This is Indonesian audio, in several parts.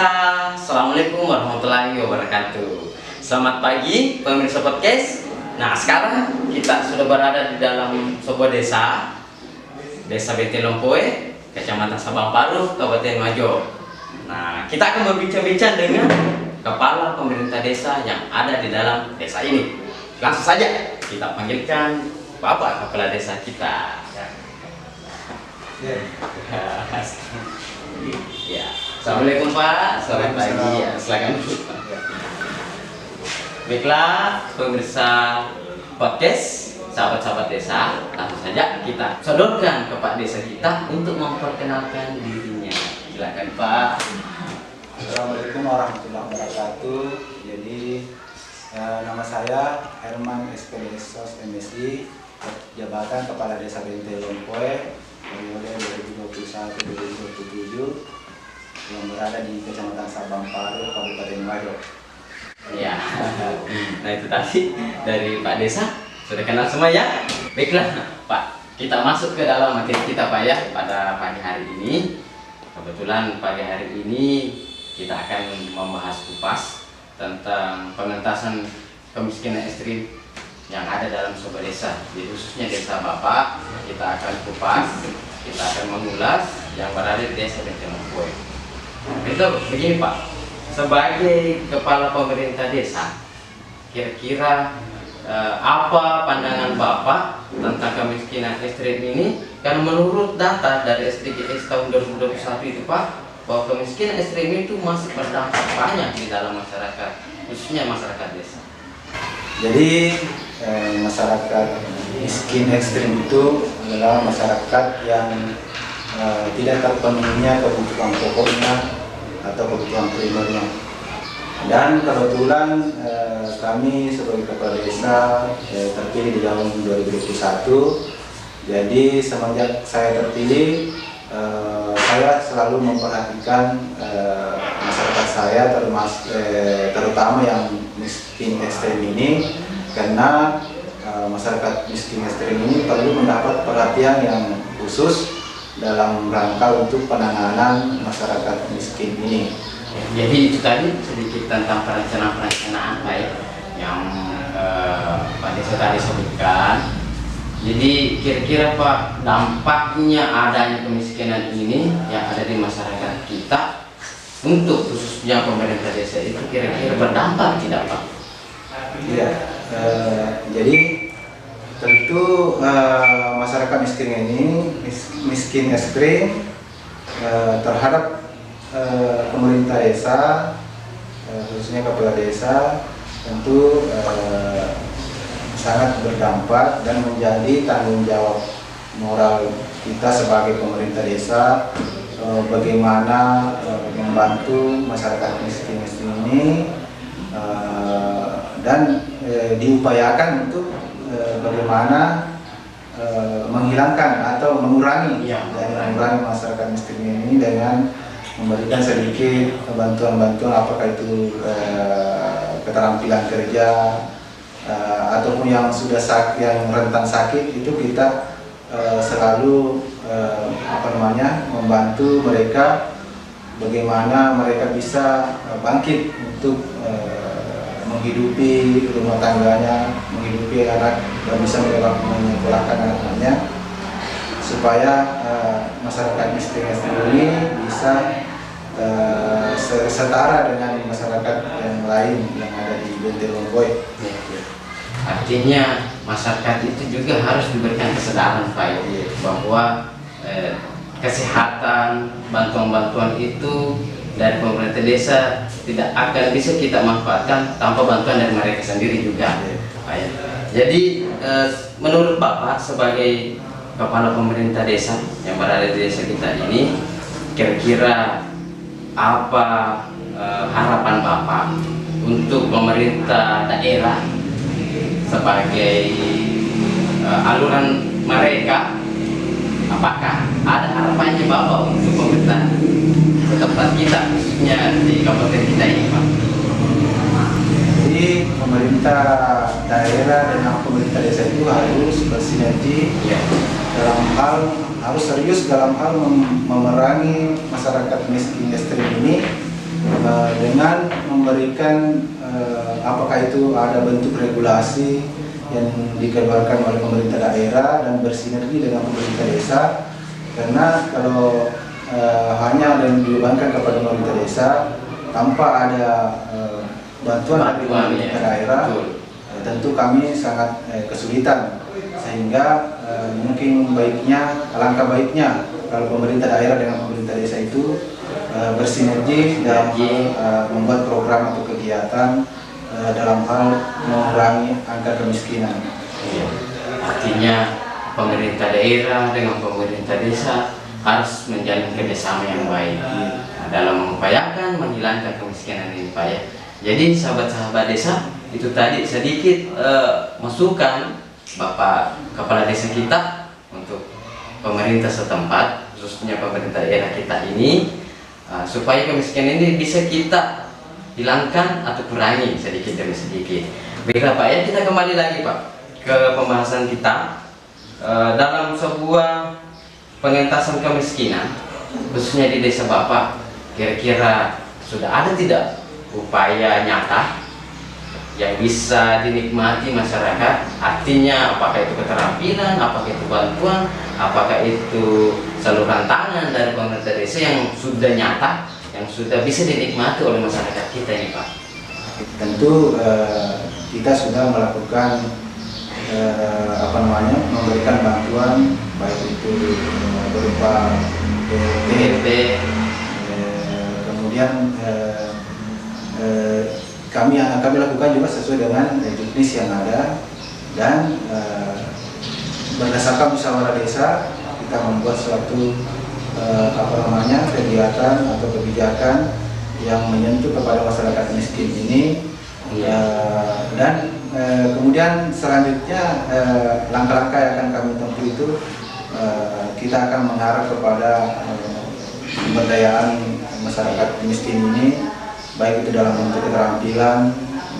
Pemirsa, Assalamualaikum warahmatullahi wabarakatuh. Selamat pagi pemirsa podcast. Nah, sekarang kita sudah berada di dalam sebuah desa Bente Lompoe, Kecamatan Sabang Paruh, Kabupaten Majo. Nah, kita akan berbincang-bincang dengan kepala pemerintah desa yang ada di dalam desa ini. Langsung saja kita panggilkan Bapak Kepala Desa kita. Ya. Assalamualaikum Pak, selamat pagi. Ya, silakan. Baiklah pemirsa podcast, sahabat-sahabat desa, langsung saja kita sodorkan ke Pak Desa kita untuk memperkenalkan dirinya. Silakan Pak. Assalamualaikum warahmatullahi wabarakatuh. Jadi nama saya Herman SPDSOS MSI, jabatan Kepala Desa Bente Lompoe periode 2021-2027 yang berada di Kecamatan Sabang Paruh, Kabupaten Majo. Ya, nah itu tadi dari Pak Desa sudah kenal semua ya. Baiklah Pak, kita masuk ke dalam materi kita Pak ya pada pagi hari ini. Kebetulan pagi hari ini kita akan membahas kupas tentang pengentasan kemiskinan ekstrim yang ada dalam sebuah desa, di khususnya desa Bapak. Kita akan kupas, kita akan mengulas yang berada di desa Bente Lompoe. Itu begini Pak, sebagai kepala pemerintah desa, kira-kira apa pandangan Bapak tentang kemiskinan ekstrim ini? Karena menurut data dari SDGs tahun 2021 itu Pak, bahwa kemiskinan ekstrim itu masih berdampak banyak di dalam masyarakat, khususnya masyarakat desa. Jadi masyarakat miskin ekstrim itu adalah masyarakat yang tidak terpenuhinya kebutuhan pokoknya atau kebutuhan primernya. Dan kebetulan kami sebagai kepala desa terpilih di tahun 2021. Jadi semenjak saya terpilih, saya selalu memperhatikan masyarakat saya, terutama yang miskin ekstrim ini, karena masyarakat miskin ekstrim ini perlu mendapat perhatian yang khusus dalam rangka untuk penanganan masyarakat miskin ini. Jadi itu tadi sedikit tentang perencanaan Pak ya, yang Pak Desa tadi sebutkan. Jadi kira-kira Pak, dampaknya adanya kemiskinan ini yang ada di masyarakat kita untuk khususnya pemerintah desa itu kira-kira berdampak tidak Pak? Iya, jadi tentu masyarakat miskin ini, miskin ekstrim, terhadap pemerintah desa, khususnya kepala desa, tentu sangat berdampak dan menjadi tanggung jawab moral kita sebagai pemerintah desa, bagaimana membantu masyarakat miskin ini, dan diupayakan untuk bagaimana menghilangkan atau mengurangi masyarakat miskin ini dengan memberikan sedikit bantuan-bantuan, apakah itu keterampilan kerja ataupun yang sudah yang rentan sakit, itu kita selalu membantu mereka bagaimana mereka bisa bangkit untuk menghidupi rumah tangganya, menghidupi anak, dan bisa menyekolahkan anak-anaknya, supaya masyarakat miskin ini bisa setara dengan masyarakat yang lain yang ada di Bente Lompoe. Artinya masyarakat itu juga harus diberikan kesadaran Pak bahwa kesehatan, bantuan-bantuan itu dari pemerintah desa tidak akan bisa kita manfaatkan tanpa bantuan dari mereka sendiri juga Pak ya. Jadi menurut Bapak sebagai kepala pemerintah desa yang berada di desa kita ini, kira-kira apa harapan Bapak untuk pemerintah daerah sebagai aluran mereka? Apakah ada harapannya Bapak untuk pemerintah setempat kita, khususnya di kabupaten kita ini Pak? Jadi pemerintah daerah dan pemerintah desa itu harus bersinergi dalam hal harus serius dalam hal memerangi masyarakat miskin ekstrim ini dengan memberikan apakah itu ada bentuk regulasi yang dikeluarkan oleh pemerintah daerah dan bersinergi dengan pemerintah desa, karena kalau hanya dan dibebankan kepada pemerintah desa tanpa ada bantuan dari pemerintah daerah, tentu kami sangat kesulitan, sehingga mungkin alangkah baiknya kalau pemerintah daerah dengan pemerintah desa itu bersinergi dalam membuat program atau kegiatan dalam hal mengurangi angka kemiskinan. Artinya pemerintah daerah dengan pemerintah desa harus menjalin kerjasama yang baik dalam mengupayakan menghilangkan kemiskinan ini, Pak ya. Jadi sahabat-sahabat desa, itu tadi sedikit masukan Bapak Kepala Desa kita untuk pemerintah setempat, khususnya pemerintah daerah kita ini, supaya kemiskinan ini bisa kita hilangkan atau kurangi sedikit demi sedikit. Baiklah Pak ya, kita kembali lagi Pak ke pembahasan kita dalam sebuah pengentasan kemiskinan, khususnya di desa Bapak. Kira-kira sudah ada tidak upaya nyata yang bisa dinikmati masyarakat? Artinya apakah itu keterampilan, apakah itu bantuan, apakah itu saluran tangan dari pemerintah desa yang sudah nyata, yang sudah bisa dinikmati oleh masyarakat kita ini Pak? Tentu kita sudah melakukan memberikan bantuan, baik itu berupa PHP, kemudian kami lakukan juga sesuai dengan juknis yang ada, dan berdasarkan musyawarah desa kita membuat suatu kegiatan atau kebijakan yang menyentuh kepada masyarakat miskin ini. Dan kemudian selanjutnya langkah-langkah yang akan kami tempuh itu kita akan mengarah kepada pemberdayaan masyarakat miskin ini, baik itu dalam bentuk keterampilan,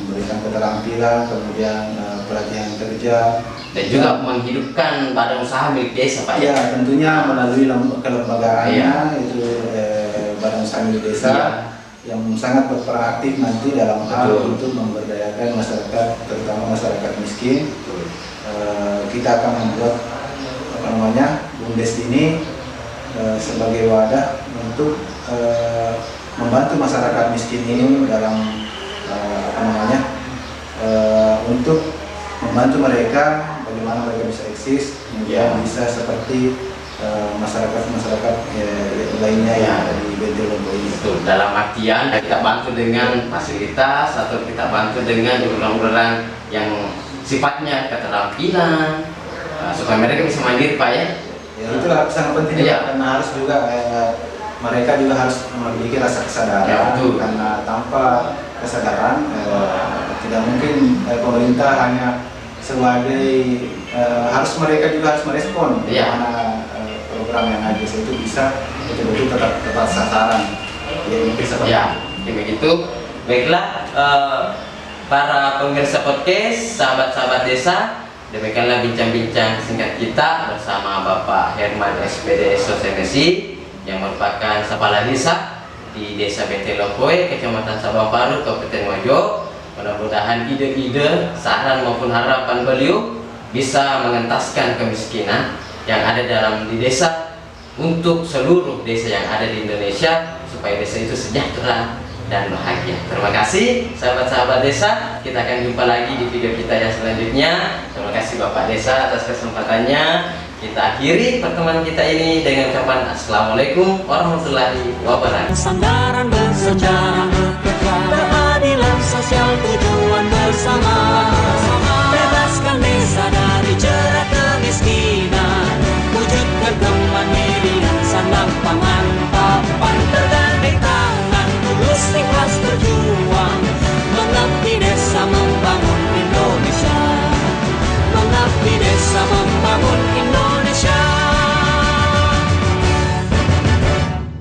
memberikan keterampilan, kemudian pelatihan kerja, dan juga menghidupkan badan usaha milik desa Pak ya. Tentunya melalui kelembagaannya, itu badan usaha milik desa yang sangat berperan aktif nanti dalam hal untuk memberdayakan masyarakat, terutama masyarakat miskin. Kita akan membuat BUMDes ini sebagai wadah untuk membantu masyarakat miskin ini dalam untuk membantu mereka bagaimana mereka bisa eksis, kemudian bisa seperti masyarakat lainnya yang ada di Benteng Lombo ini. Betul, dalam artian kita bantu dengan fasilitas atau kita bantu dengan uluran-uluran yang sifatnya keterampilan, supaya mereka bisa mandiri Pak ya. Itulah sangat penting karena harus juga mereka juga harus memiliki rasa kesadaran, karena tanpa kesadaran tidak mungkin pemerintah hanya sebagai mereka juga harus merespon bagaimana program yang ada itu bisa betul-betul tepat sasaran. Begitu. Baiklah para pemirsa podcast, sahabat-sahabat desa, demikianlah bincang-bincang singkat kita bersama Bapak Herman SPD Sosialisi yang merupakan kepala desa di Desa Benteng Lombo, Kecamatan Sabang Baru, Kabupaten Mojo. Mudah-mudahan ide-ide, saran maupun harapan beliau bisa mengentaskan kemiskinan yang ada di desa untuk seluruh desa yang ada di Indonesia, supaya desa itu sejahtera dan bahagia. Terima kasih sahabat-sahabat desa, kita akan jumpa lagi di video kita yang selanjutnya. Terima kasih Bapak Desa atas kesempatannya. Kita akhiri pertemuan kita ini dengan ucapan Assalamualaikum warahmatullahi wabarakatuh.